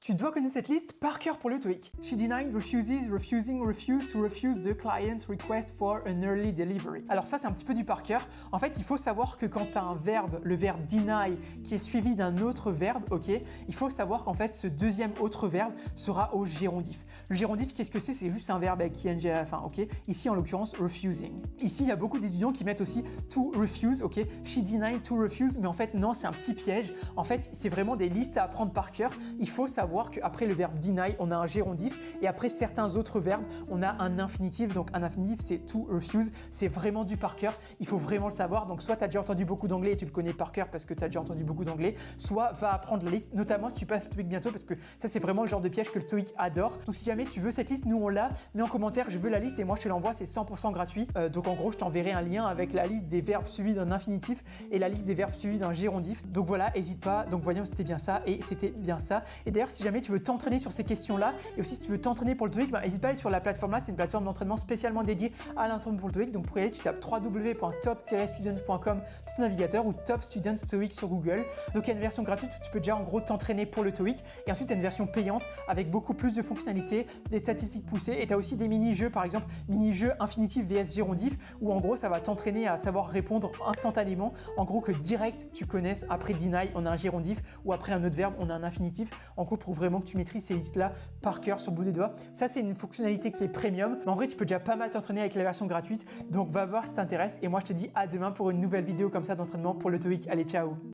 Tu dois connaître cette liste par cœur pour le TOEIC. She denied, refuses, refusing, refuse to refuse the client's request for an early delivery. Alors ça, c'est un petit peu du par cœur. En fait, il faut savoir que quand tu as un verbe, le verbe deny, qui est suivi d'un autre verbe, ok, il faut savoir qu'en fait, ce deuxième autre verbe sera au gérondif. Le gérondif, qu'est-ce que c'est? C'est juste un verbe avec ing à la fin, ok. Ici, en l'occurrence, refusing. Ici, il y a beaucoup d'étudiants qui mettent aussi to refuse, ok. She denied to refuse, mais en fait, non, c'est un petit piège. En fait, c'est vraiment des listes à apprendre par cœur. Il faut savoir qu'après le verbe deny, on a un gérondif et après certains autres verbes, on a un infinitif. Donc un infinitif, c'est to refuse. C'est vraiment du par cœur. Il faut vraiment le savoir. Donc soit tu as déjà entendu beaucoup d'anglais et tu le connais par cœur parce que tu as déjà entendu beaucoup d'anglais, soit va apprendre la liste, notamment si tu passes le TOEIC bientôt parce que ça, c'est vraiment le genre de piège que le TOEIC adore. Donc si jamais tu veux cette liste, nous on l'a, mets en commentaire, je veux la liste et moi je te l'envoie, c'est 100% gratuit. Donc en gros, je t'enverrai un lien avec la liste des verbes suivis d'un infinitif et la liste des verbes suivis d'un gérondif. Donc voilà, n'hésite pas. Donc voyons, c'était bien ça et c'était bien ça. Et d'ailleurs, si jamais tu veux t'entraîner sur ces questions-là et aussi si tu veux t'entraîner pour le TOEIC, n'hésite pas à aller sur la plateforme là, c'est une plateforme d'entraînement spécialement dédiée à l'entraînement pour le TOEIC. Donc pour y aller, tu tapes www.top-students.com sur ton navigateur ou Top Students TOEIC sur Google. Donc il y a une version gratuite où tu peux déjà en gros t'entraîner pour le TOEIC et ensuite il y a une version payante avec beaucoup plus de fonctionnalités, des statistiques poussées et tu as aussi des mini-jeux, par exemple mini-jeux infinitif vs gérondif où en gros ça va t'entraîner à savoir répondre instantanément. En gros que direct tu connaisses après deny on a un gérondif ou après un autre verbe on a un infinitif. En gros pour vraiment que tu maîtrises ces listes là par cœur sur le bout des doigts. Ça c'est une fonctionnalité qui est premium mais en vrai tu peux déjà pas mal t'entraîner avec la version gratuite. Donc va voir si t'intéresse et moi je te dis à demain pour une nouvelle vidéo comme ça d'entraînement pour le TOEIC. Allez, ciao.